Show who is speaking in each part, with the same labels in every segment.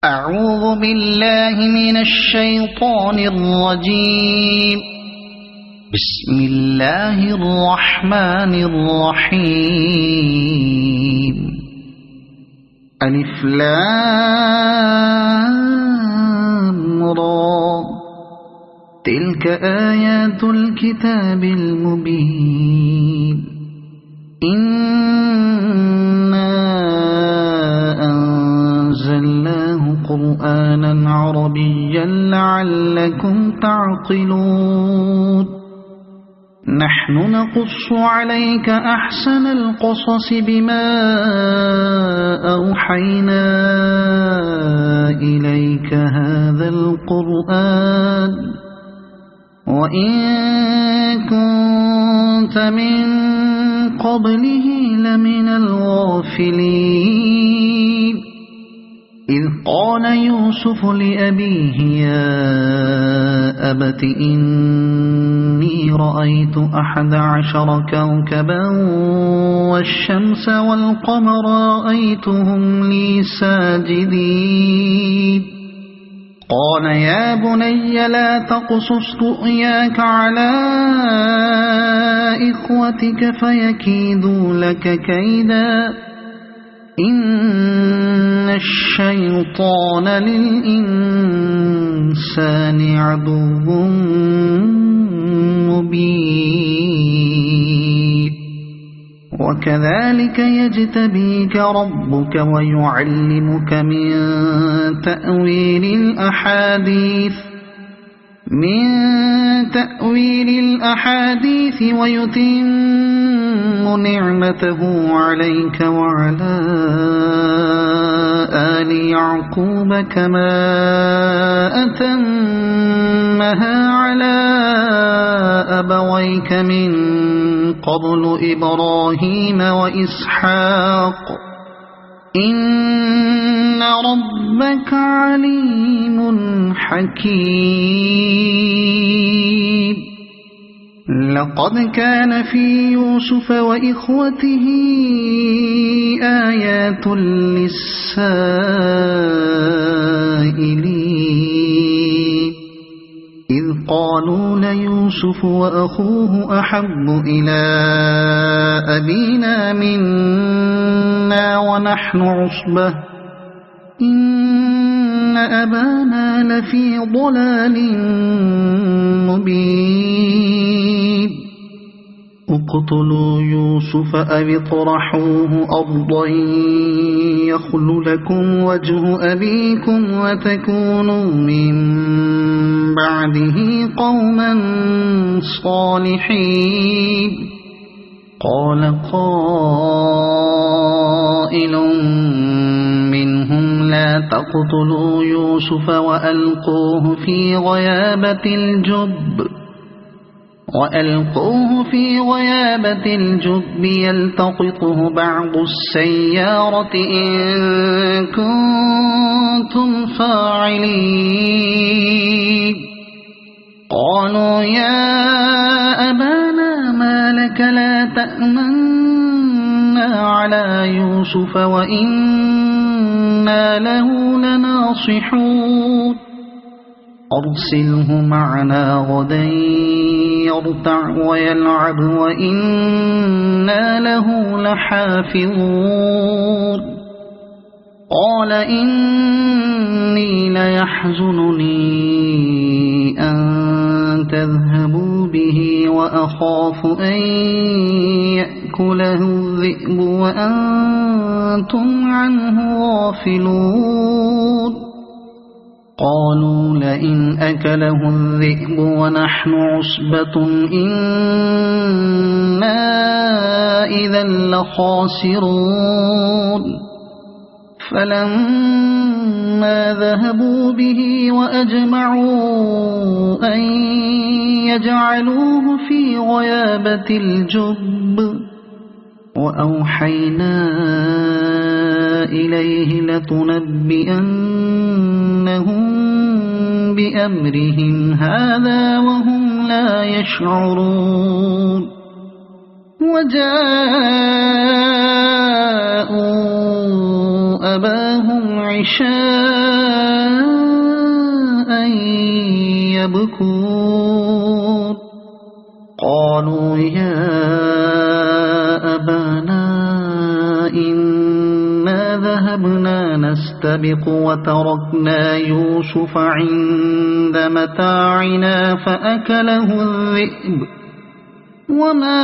Speaker 1: أعوذ بالله من الشيطان الرجيم. بسم الله الرحمن الرحيم. ألف لام را. تلك آيات الكتاب المبين. إنا أنزلناه قرآنا عربيا لعلكم تعقلون. نحن نقص عليك أحسن القصص بما أوحينا إليك هذا القرآن وإن كنت من قبله لمن الغافلين. إذ قال يوسف لأبيه يا أبت إني رأيت 11 كوكبا والشمس والقمر رأيتهم لي ساجدين. قال يا بني لا تقصص رؤياك على إخوتك فيكيدوا لك كيدا إن الشيطان للإنسان عدو مبين. وكذلك يجتبيك ربك ويعلمك من تأويل الأحاديث ويتم نعمته عليك وعلى آل يعقوب كما أتمها على أبويك من قبل إبراهيم وإسحاق إن ربك عليم حكيم. لقد كان في يوسف وإخوته آيات للسائلين. إذ قالوا ليوسف وأخوه أحب إلى أبينا منا ونحن عصبة إن أبانا لفي ضلال مبين. اقتلوا يوسف أو اطرحوه أرضا يخل لكم وجه أبيكم وتكونوا من بعده قوما صالحين. قال قائل منهم لا تقتلوا يوسف وألقوه في غيابة الجب يلتقطه بعض السيارة إن كنتم فاعلين. قالوا يا أبانا ما لك لا تأمنا على يوسف وإنا له لناصحون. أرسله معنا غدا يرتع ويلعب وإنا له لحافظون. قال إني ليحزنني أن تذهبوا به وأخاف أن يأكله الذئب وأنتم عنه غافلون. قالوا لئن أكله الذئب ونحن عصبة إنا إذا لخاسرون. فلما ذهبوا به وأجمعوا أن يجعلوه في غيابة الجب وأوحينا إليه لتنبئنهم بأمرهم هذا وهم لا يشعرون. وجاءوا أباهم عشاء يبكون قالوا يا أبانا إنا ذهبنا نستبق وتركنا يوسف عند متاعنا فأكله الذئب وما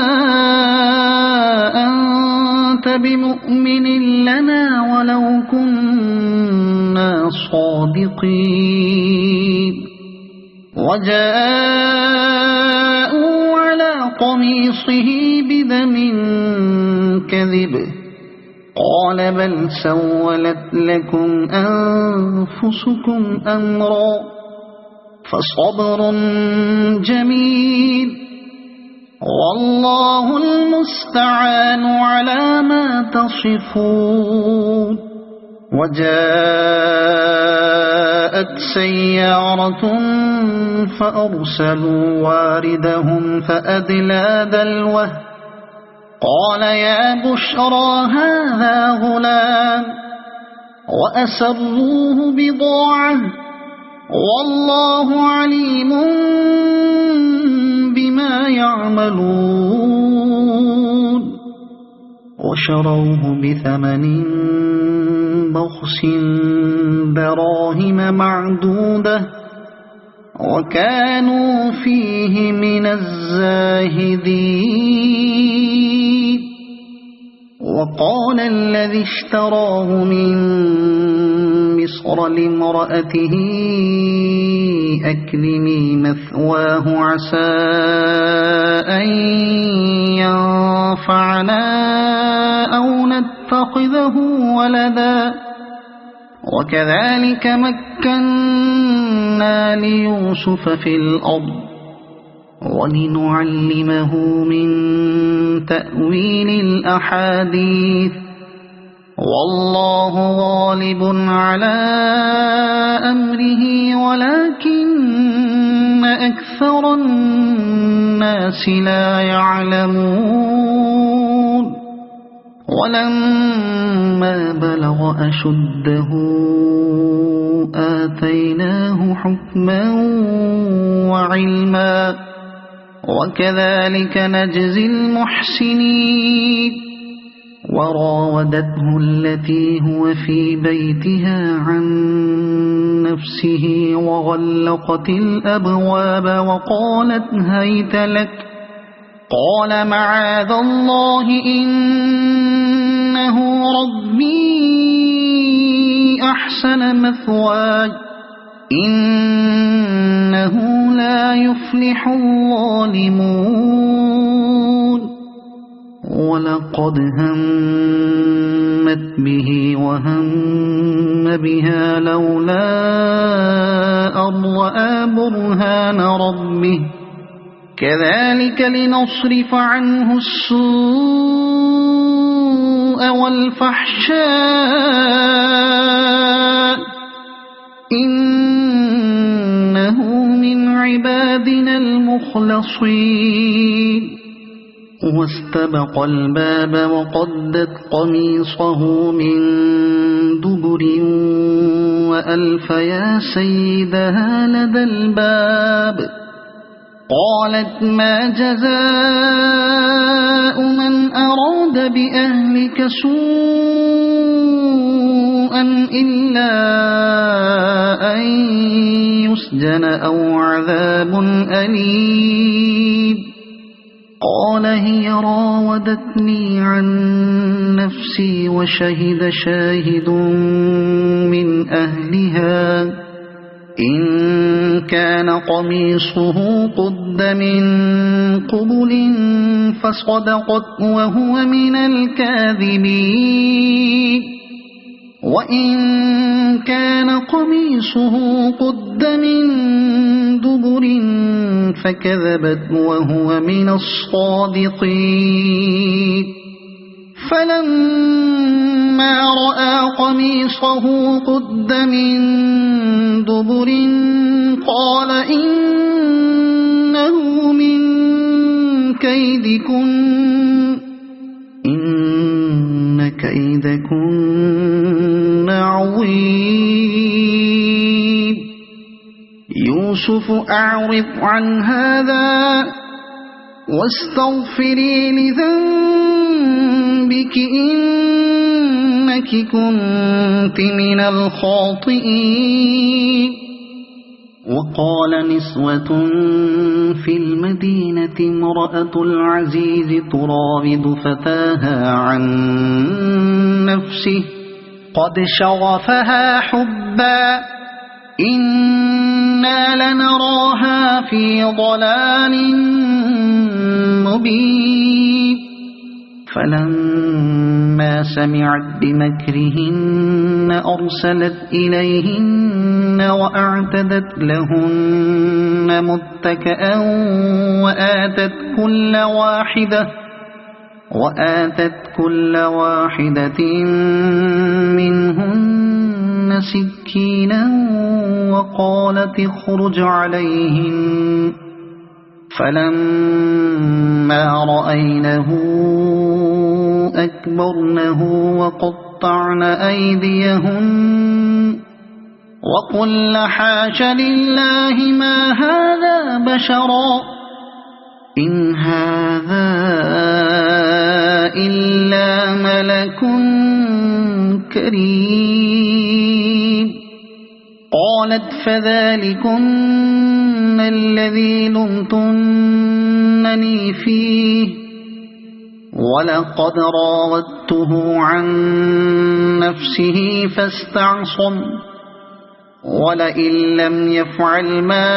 Speaker 1: أنت بمؤمن لنا ولو كنا صادقين وجاءوا على قميصه بدم كذب قال بل سولت لكم أنفسكم أمرا فصبر جميل والله المستعان على ما تصفون وجاءت سيارة فأرسلوا واردهم فأدلى دلوه قال يا بشرى هذا غلام وأسروه بضاعة والله عليم بما يعملون وشروه بثمن بخس دراهم معدودة وكانوا فيه من الزاهدين وقال الذي اشتراه من مصر لامرأته أكرمي مثواه عسى أن ينفعنا أو نتخذه ولدا وكذلك مكنا ليوسف في الأرض ولنعلمه من تأويل الأحاديث والله غالب على أمره ولكن أكثر الناس لا يعلمون ولما بلغ أشده آتيناه حكما وعلما وكذلك نجزي المحسنين وراودته التي هو في بيتها عن نفسه وغلقت الأبواب وقالت هيت لك قال معاذ الله إنه ربي أحسن مثواي إنه لا يفلح الظالمون ولقد همت به وهم بها لولا أن رأى برهان ربه كذلك لنصرف عنه السوء والفحشاء إنه من عبادنا المخلصين واستبق الباب وقدت قميصه من دبر وألف يا سيدها لدى الباب قالت ما جزاء من أراد بأهلك سوءا إلا أن يسجن أو عذاب أليم قال هي راودتني عن نفسي وشهد شاهد من أهلها إن كان قميصه قد من قبل فصدقت وهو من الكاذبين وإن كان قميصه قد من دبر فكذبت وهو من الصادقين فلما رأى قميصه قد من دبر قال إنه من كيدكن إن كيدكن عظيم يوسف أعرض عن هذا واستغفري لذنبك إنك كنت من الخاطئين. وقال نسوة في المدينة امرأة العزيز تراود فتاها عن نفسه قد شغفها حبا إنا لنراها في ضلال مبين. فلما سمعت بمكرهن أرسلت إليهن وأعتدت لهن متكئا وآتت كل واحدة منهن سكينا وقالت اخرج عليهن. فلما رأينه أكبرنه وقطعن أيديهن وقلن حاش لله ما هذا بشرا إن هذا إلا ملك كريم. قالت فذلكن الذي لمتنني فيه ولقد راودته عن نفسه فاستعصم ولئن لم يفعل ما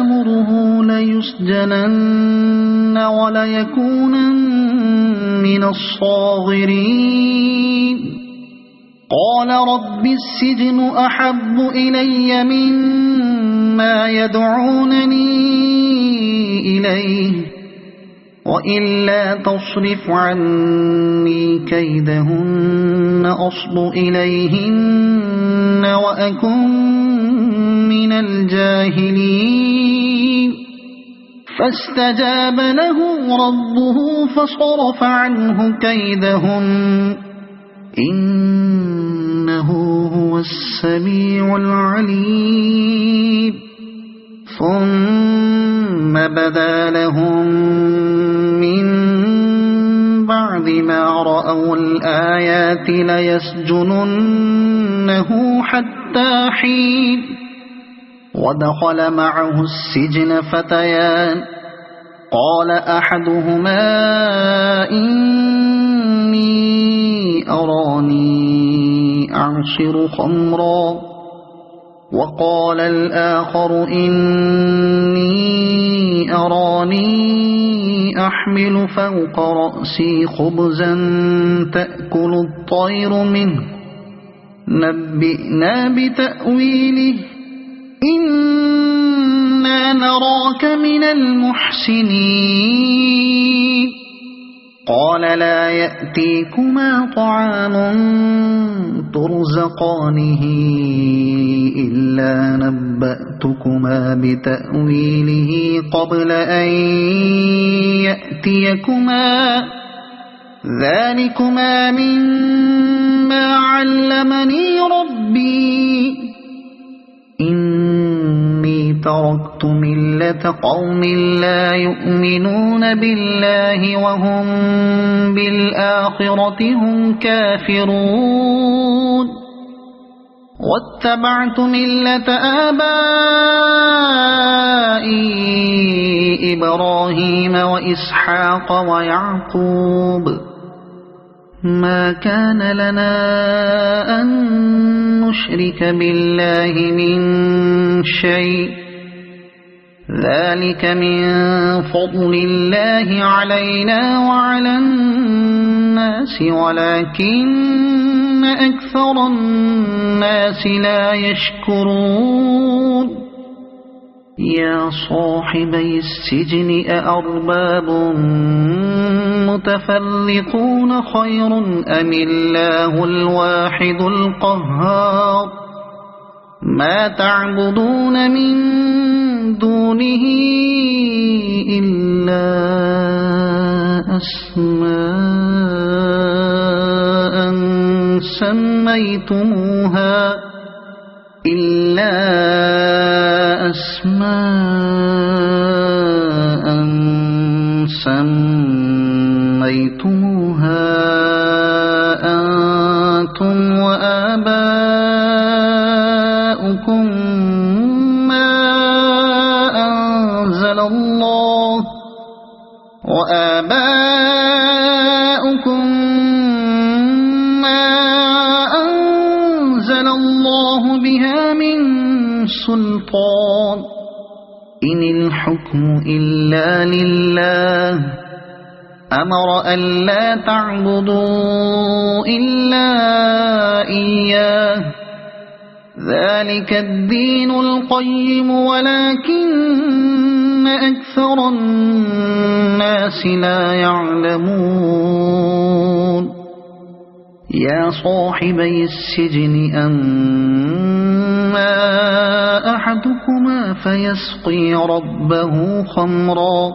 Speaker 1: آمره ليسجنن وليكونن من الصاغرين. قال رب السجن أحب إلي مما يدعونني إليه وإلا تصرف عني كيدهن أصب إليهن وأكن من الجاهلين. فاستجاب له ربه فصرف عنه كيدهن إنه هو السميع العليم. ثم بدا لهم من بعد ما رأوا الآيات ليسجننه حتى حين. ودخل معه السجن فتيان قال أحدهما إني أراني أعصر خمرا وقال الآخر إني أراني أحمل فوق رأسي خبزا تأكل الطير منه نبئنا بتأويله إنا نراك من المحسنين. قال لا يأتيكما طعام ترزقانه إلا نبأتكما بتأويله قبل أن يأتيكما ذلكما مما علمني ربي إني تركت ملة قوم لا يؤمنون بالله وهم بالآخرة هم كافرون واتبعت ملة آبائي إبراهيم وإسحاق ويعقوب ما كان لنا أن نشرك بالله من شيء ذلك من فضل الله علينا وعلى الناس ولكن أكثر الناس لا يشكرون. يا صاحبي السجن أأرباب متفرقون خير أم الله الواحد القهار ما تعبدون من دونه إلا أسماء إلهكم ما أنزل الله وآباؤكم ما أنزل الله بها من سلطان إن الحكم إلا لله أمر ألا تعبدوا إلا إياه ذلك الدين القيم ولكن أكثر الناس لا يعلمون يا صاحبي السجن أما أحدكما فيسقي ربه خمرا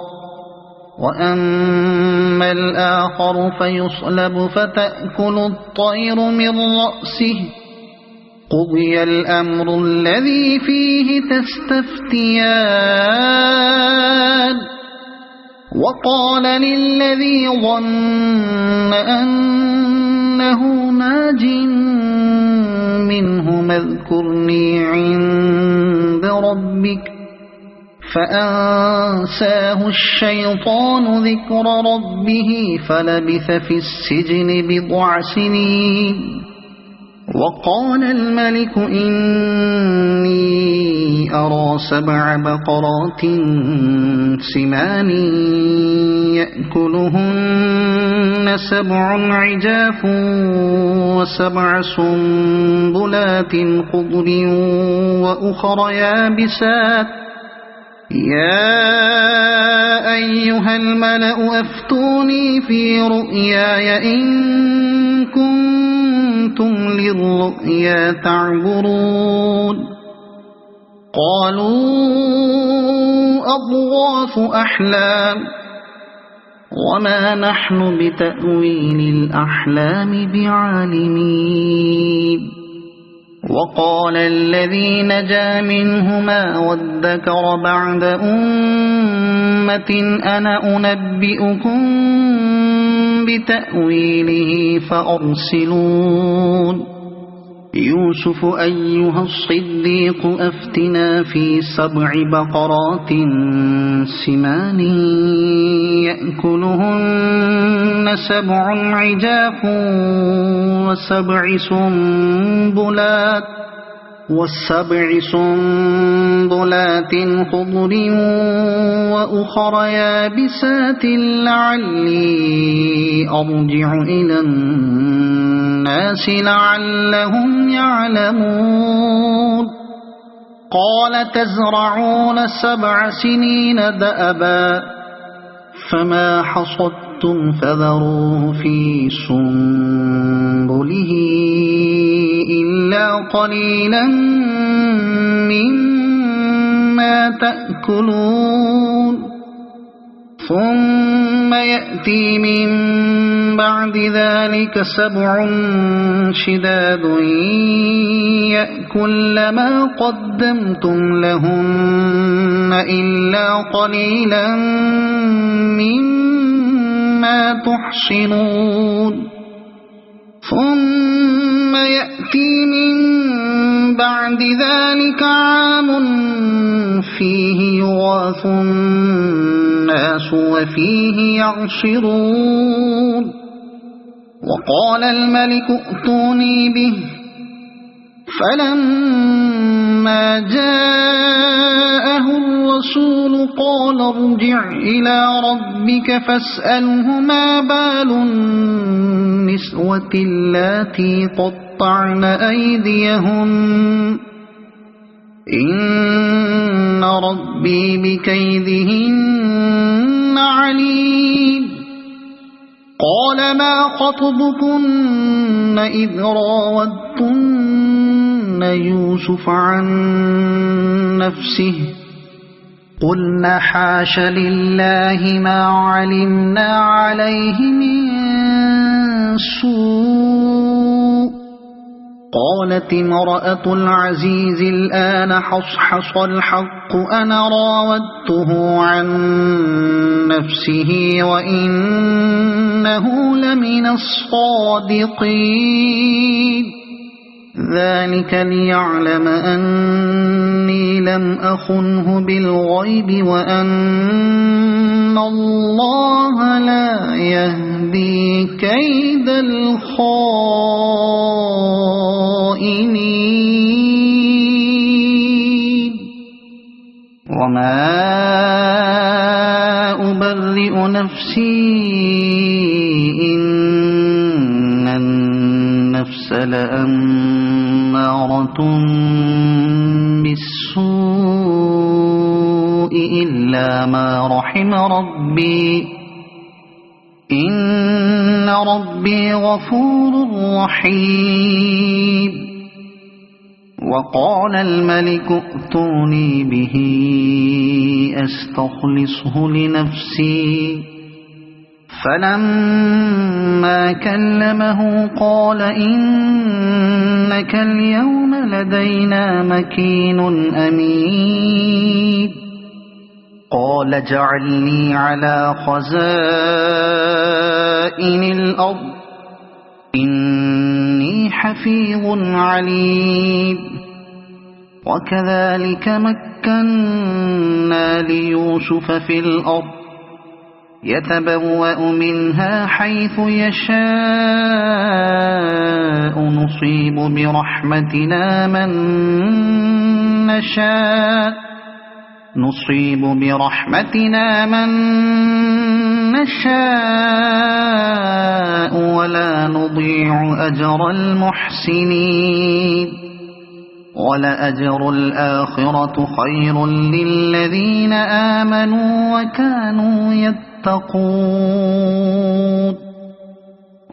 Speaker 1: وأما الآخر فيصلب فتأكل الطير من رأسه قضي الأمر الذي فيه تستفتيان وقال للذي ظن أنه ناج منه اذكرني عند ربك فأنساه الشيطان ذكر ربه فلبث في السجن بضع سنين وقال الملك إني أرى 7 بقرات سمان يأكلهن 7 عجاف و7 سنبلات خضر وأخر يابسات يا أيها الملأ أفتوني في رؤياي إن كنتم للرؤيا تعبرون قالوا أضغاث أحلام وما نحن بتأويل الأحلام بعالمين وقال الذي نجا منهما وادكر بعد أمة أنا أنبئكم بتأويله فأرسلون يوسف أيها الصديق أفتنا في 7 بقرات سمان يأكلهن 7 عجاف و7 سنبلات خضر وأخر يابسات لعلي أرجع إلى الناس لعلهم يعلمون قال تزرعون 7 سنين دأبا فما حصدتم فذروه في سنبله إلا قليلا مما تأكلون ثم يأتي من بعد ذلك 7 شداد يأكل ما قدمتم لهن إلا قليلا مما تحصنون ثم يأتي من بعد ذلك عام فيه يغاث الناس وفيه يعصرون وقال الملك ائتوني به فلما جاءه الرسول قال ارجع إلى ربك فاسأله ما بال النسوة اللاتي قطعن أيديهن إن ربي بكيدهن عليم قال ما خطبكن إذ راودتن يوسف عن نفسه قلنا حاش لله ما علمنا عليه من سوء قالت امرأة العزيز الآن حصحص الحق أنا راودته عن نفسه وإنه لمن الصادقين ذلك ليعلم أني لم أخنه بالغيب وأن الله لا يهدي كيد الخائنين وما أبرئ نفسي إن النفس لأمارة بالسوء إلا ما رحم ربي إن ربي غفور رحيم وقال الملك ائتوني به أستخلصه لنفسي فلما كلمه قال إنك اليوم لدينا مكين أمين قال اجعلني على خزائن الأرض إني حفيظ عليم وكذلك مكنا ليوسف في الأرض يتبوأ منها حيث يشاء نصيب برحمتنا من نشاء ولا نضيع أجر المحسنين ولأجر الآخرة خير للذين آمنوا وكانوا يتقون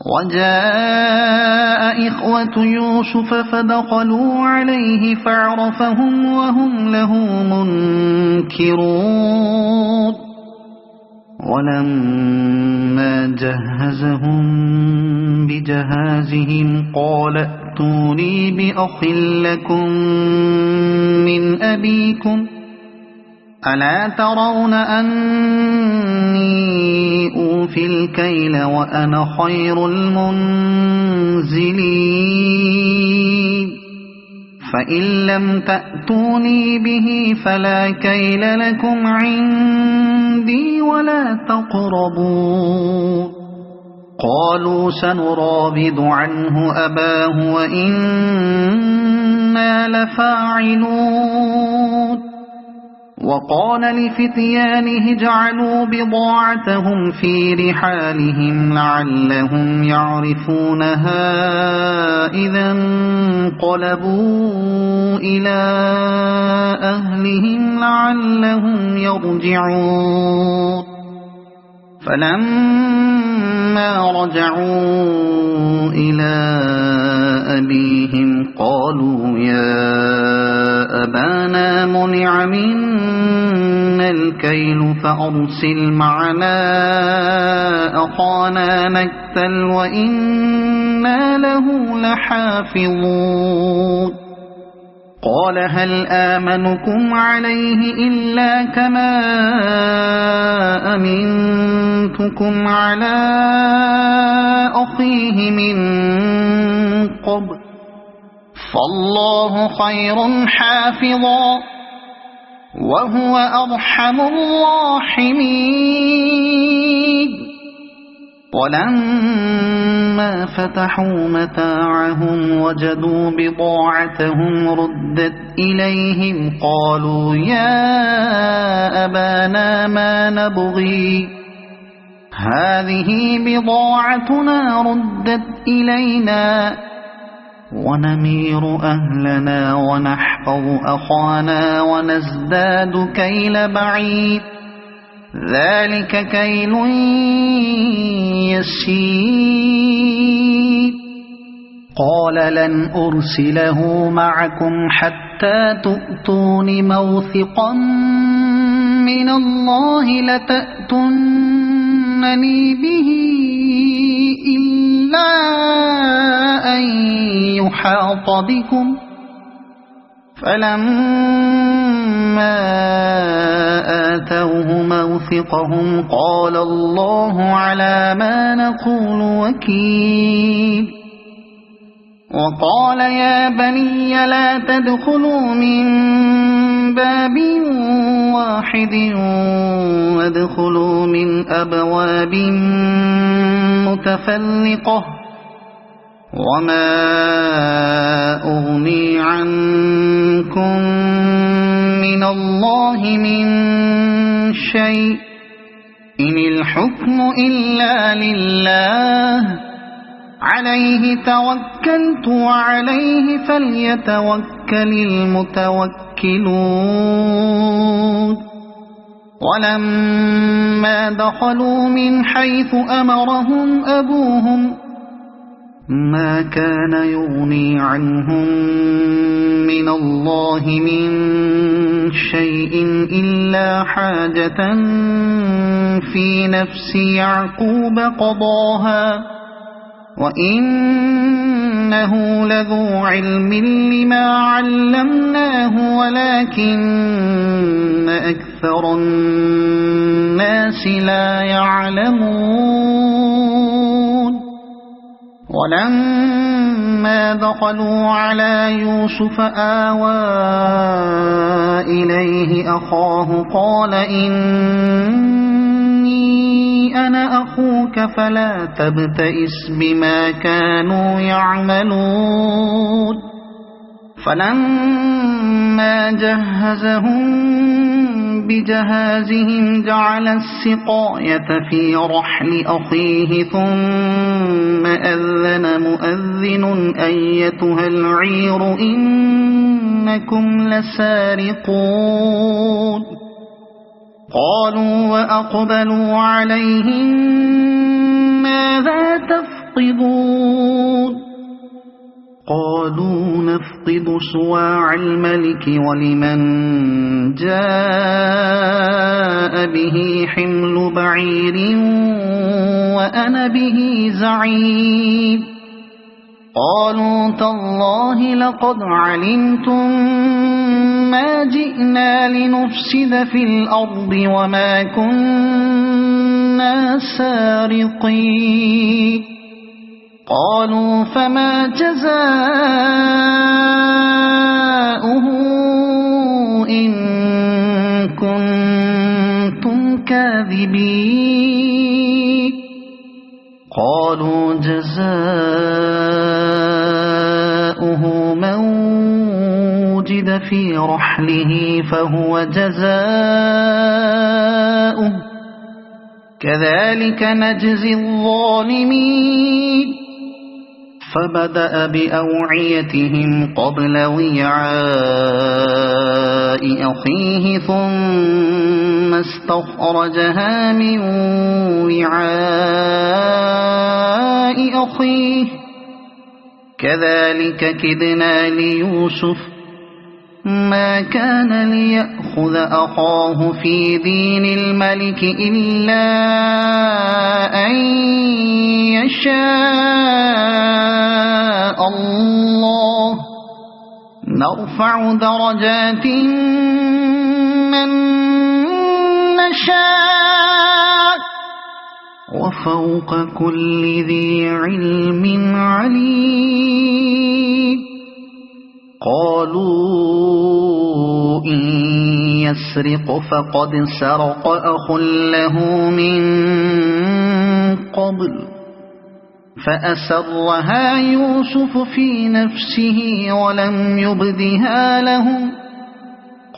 Speaker 1: وجاء إخوة يوسف فدخلوا عليه فعرفهم وهم له منكرون ولما جهزهم بجهازهم قال ائتوني بأخ لكم من أبيكم ألا ترون أني أوفي الكيل وأنا خير المنزلين فإن لم تأتوني به فلا كيل لكم عندي ولا تقربون قالوا سنراود عنه أباه وإنا لفاعلون وقال لفتيانه اجعلوا بضاعتهم في رحالهم لعلهم يعرفونها إذا انقلبوا إلى أهلهم لعلهم يرجعون فلما رجعوا إلى أبيهم قالوا يا أبانا منع منا الكيل فأرسل معنا أخانا نكتل وإنا له لحافظون قال هل آمنكم عليه إلا كما أمنتكم على أخيه من قبل فالله خير حافظا وهو أرحم الراحمين ولما فتحوا متاعهم وجدوا بضاعتهم ردت إليهم قالوا يا أبانا ما نبغي هذه بضاعتنا ردت إلينا ونمير أهلنا ونحفظ أخانا ونزداد كيل بعيد ذلك كيل يسير قال لن أرسله معكم حتى تؤتون موثقا من الله لتأتونني به إلا أن يحاط بكم فلما آتوه موثقهم قال الله على ما نقول وكيل وقال يا بني لا تدخلوا من باب واحد وادخلوا من أبواب متفرقة وما أغني عنكم من الله من شيء إن الحكم إلا لله عليه توكلت وعليه فليتوكل المتوكلون ولما دخلوا من حيث أمرهم أبوهم ما كان يغني عنهم من الله من شيء إلا حاجة في نفس يعقوب قضاها وإنه لذو علم لما علمناه ولكن أكثر الناس لا يعلمون ولما دخلوا على يوسف آوى إليه أخاه قال إني أنا أخوك فلا تبتئس بما كانوا يعملون فلما جهزهم بجهازهم جعل السقاية في رحل أخيه ثم أذن مؤذن أيتها العير إنكم لسارقون قالوا وأقبلوا عليهم ماذا تفقدون قالوا نفقد صواع الملك ولمن جاء به حمل بعير وأنا به زعيم قالوا تالله لقد علمتم ما جئنا لنفسد في الأرض وما كنا سارقين قالوا فما جزاؤه إن كنتم كاذبين قالوا جزاؤه من وجد في رحله فهو جزاؤه كذلك نجزي الظالمين فبدأ بأوعيتهم قبل وعاء أخيه ثم استخرجها من وعاء أخيه كذلك كدنا ليوسف ما كان ليأخذ أخاه في دين الملك إلا أن يشاء الله نرفع درجات من نشاء وفوق كل ذي علم عليم قالوا إن يسرق فقد سرق أخ له من قبل فأسرها يوسف في نفسه ولم يبدها لهم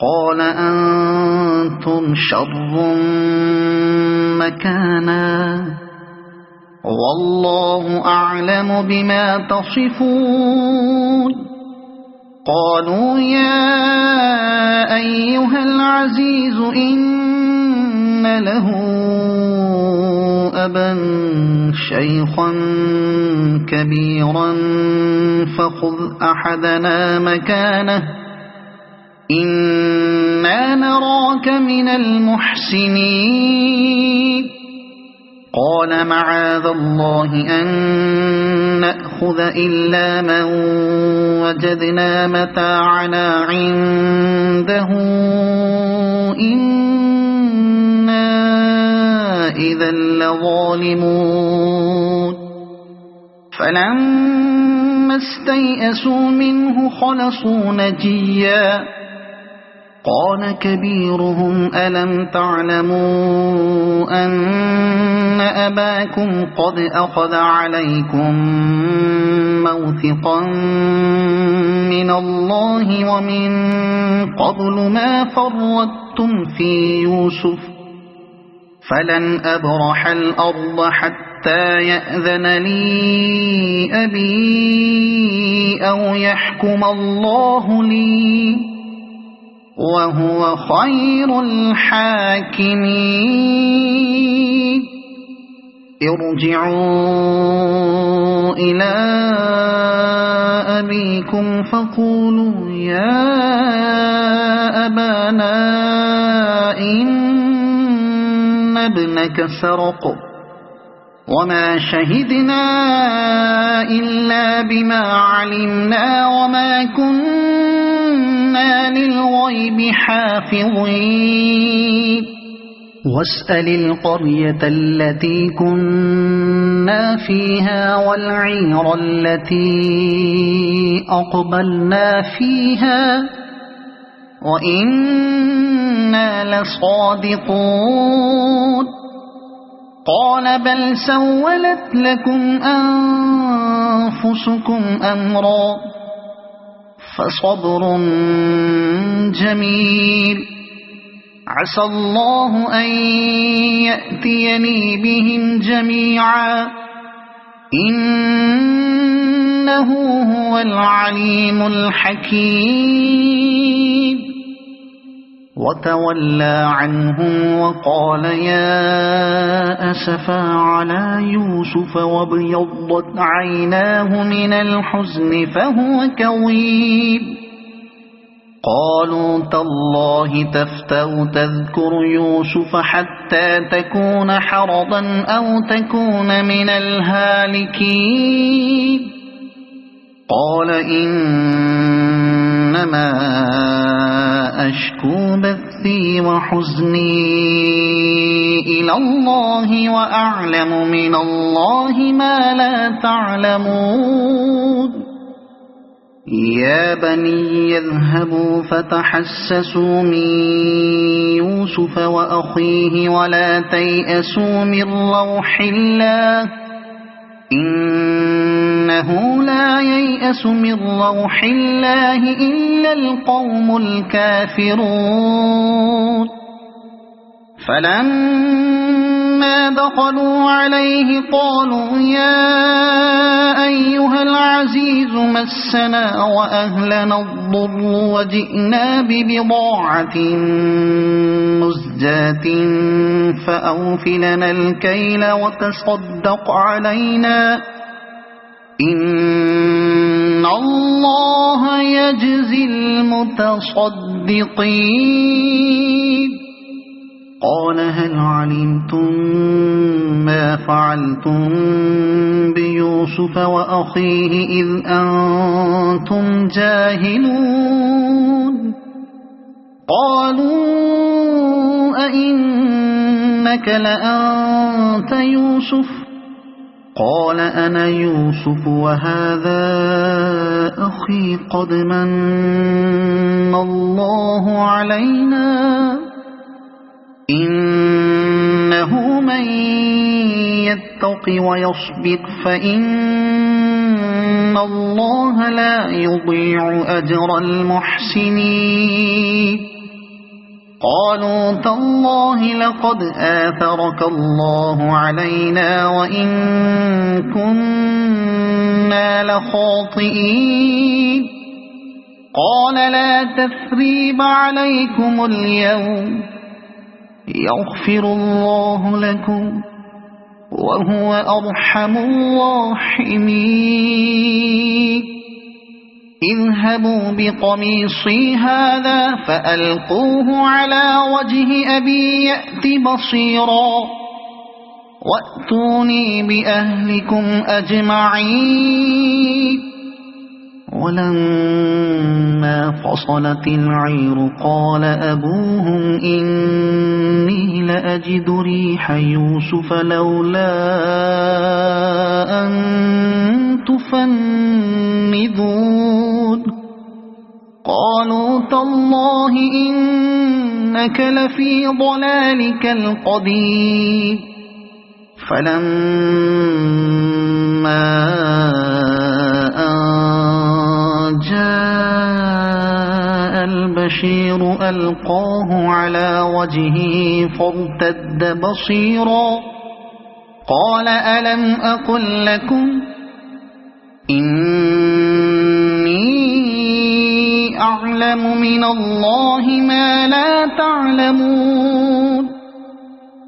Speaker 1: قال أنتم شر مكانا والله أعلم بما تصفون قالوا يا أيها العزيز إن له أبا شيخا كبيرا فخذ أحدنا مكانه إنا نراك من المحسنين قال معاذ الله أن نأخذ إلا من وجدنا متاعنا عنده إنا إذا لظالمون فلما فلما استيئسوا منه خلصوا نجيا قال كبيرهم ألم تعلموا أن أباكم قد أخذ عليكم موثقا من الله ومن قبل ما فرطتم في يوسف فلن أبرح الأرض حتى يأذن لي أبي أو يحكم الله لي وهو خير الحاكمين ارجعوا إلى أبيكم فقولوا يا أبانا إن ابنك سرق وما شهدنا إلا بما علمنا وما كنا للغيب حافظين واسأل القرية التي كنا فيها والعير التي أقبلنا فيها وإنا لصادقون قال بل سولت لكم أنفسكم أمرا فصبر جميل عسى الله أن يأتيني بهم جميعا إنه هو العليم الحكيم وتولى عنهم وقال يا أسفا على يوسف وابيضت عيناه من الحزن فهو كظيم قالوا تالله تفتأ تذكر يوسف حتى تكون حرضا أو تكون من الهالكين قال إنما أشكو بثي وحزني إلى الله وأعلم من الله ما لا تعلمون يا بني اذهبوا فتحسسوا من يوسف وأخيه ولا تيأسوا من روح الله إنه لا ييأس من روح الله إلا القوم الكافرون فلما دخلوا عليه قالوا يا أيها العزيز مسنا وأهلنا الضر وجئنا ببضاعة مزجاة فأوف لنا الكيل وتصدق علينا إن الله يجزي المتصدقين قال هل علمتم ما فعلتم بيوسف وأخيه إذ أنتم جاهلون قالوا أئنك لأنت يوسف قال أنا يوسف وهذا أخي قد من الله علينا إنه من يتق ويصبر فإن الله لا يضيع أجر المحسنين قالوا تالله لقد آثرك الله علينا وإن كنا لخاطئين قال لا تثريب عليكم اليوم يغفر الله لكم وهو أرحم الراحمين اذهبوا بقميصي هذا فألقوه على وجه أبي يأت بصيرا وأتوني بأهلكم أجمعين ولما فصلت العير قال أبوهم إني لأجد ريح يوسف لولا أن تفندون قالوا تالله إنك لفي ضلالك القديم فلما جاء البشير ألقاه على وجهه فارتد بصيرا قال ألم أقل لكم إني أعلم من الله ما لا تعلمون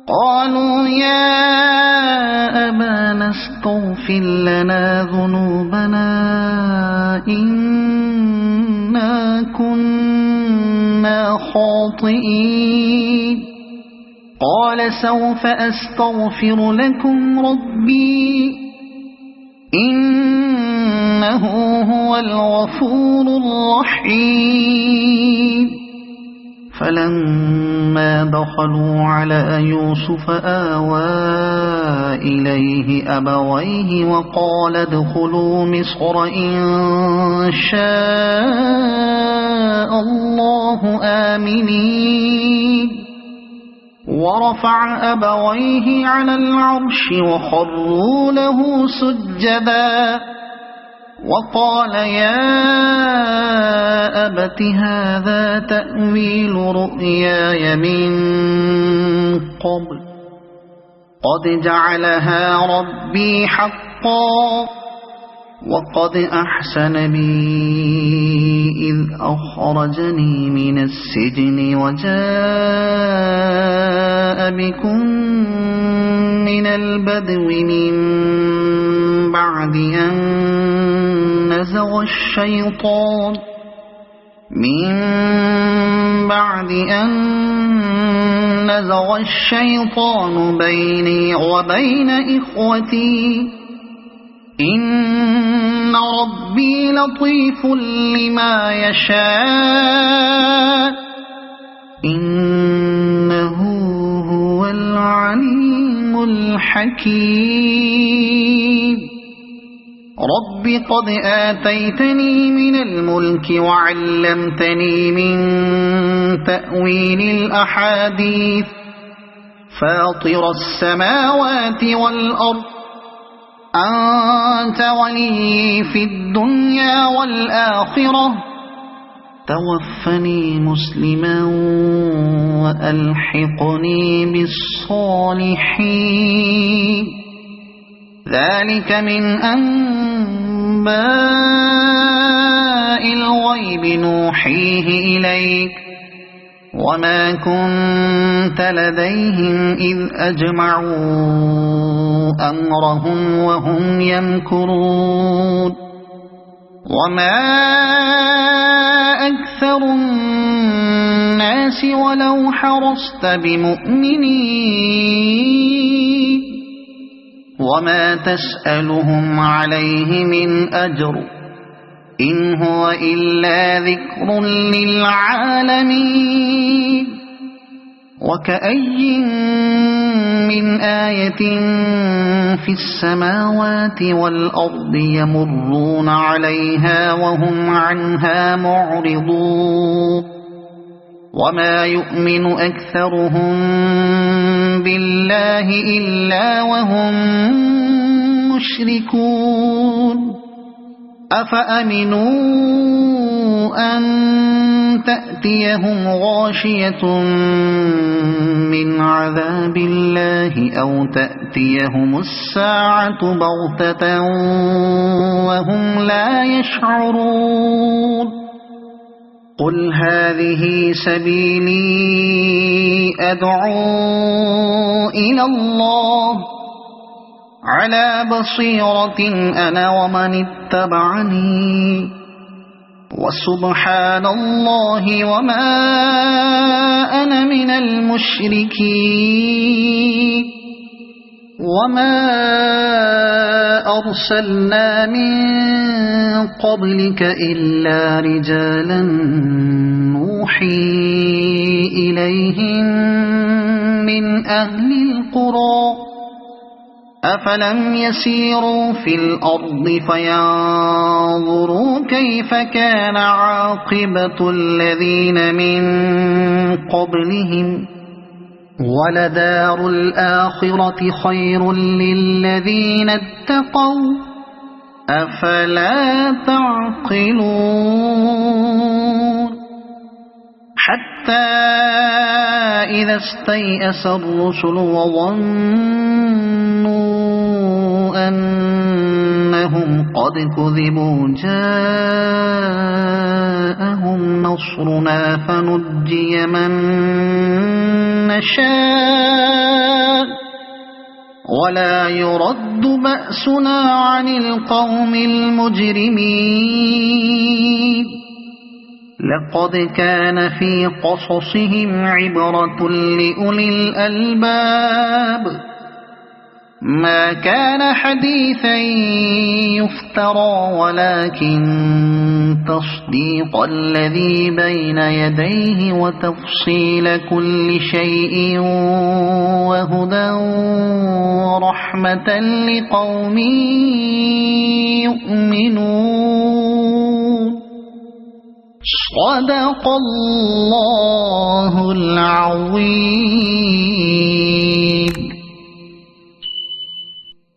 Speaker 1: قالوا يا أبانا استغفر لنا ذنوبنا إنا كنا خاطئين قال سوف أستغفر لكم ربي إنه هو الغفور الرحيم فلما دخلوا على يوسف آوى إليه أبويه وقال ادخلوا مصر إن شاء الله آمنين ورفع أبويه على العرش وخروا له سجدا وقال يا أبت هذا تأويل رؤياي من قبل قد جعلها ربي حقا وقد أحسن بي إذ أخرجني من السجن وجاء بكم من البدو من بعد أن نزغ الشيطان بيني وبين إخوتي إن ربي لطيف لما يشاء إنه هو العليم الحكيم رب قد آتيتني من الملك وعلمتني من تأويل الأحاديث فاطر السماوات والأرض أنت ولي في الدنيا والآخرة توفني مسلما وألحقني بالصالحين ذلك من أنباء الغيب نوحيه إليك وما كنت لديهم إذ أجمعوا أمرهم وهم يمكرون وما أكثر الناس ولو حرصت بمؤمنين وما تسألهم عليه من أجر إن هو إلا ذكر للعالمين وكأي من آية في السماوات والأرض يمرون عليها وهم عنها معرضون وما يؤمن أكثرهم بالله إلا وهم مشركون أفأمنوا أن تأتيهم غاشية من عذاب الله أو تأتيهم الساعة بغتة وهم لا يشعرون قل هذه سبيلي أدعو إلى الله على بصيرة أنا ومن اتبعني وسبحان الله وما أنا من المشركين وما أرسلنا من قبلك إلا رجالا نوحي إليهم من أهل القرى أفلم يسيروا في الأرض فينظروا كيف كان عاقبة الذين من قبلهم ولدار الآخرة خير للذين اتقوا أفلا تعقلون حتى إذا استيأس الرسل وظنوا أنهم قد كذبوا جاءهم نصرنا فنجي من نشاء ولا يرد بأسنا عن القوم المجرمين لقد كان في قصصهم عبرة لأولي الألباب ما كان حديثا يفترى ولكن تصديق الذي بين يديه وتفصيل كل شيء وهدى ورحمة لقوم يؤمنون صدق الله العظيم.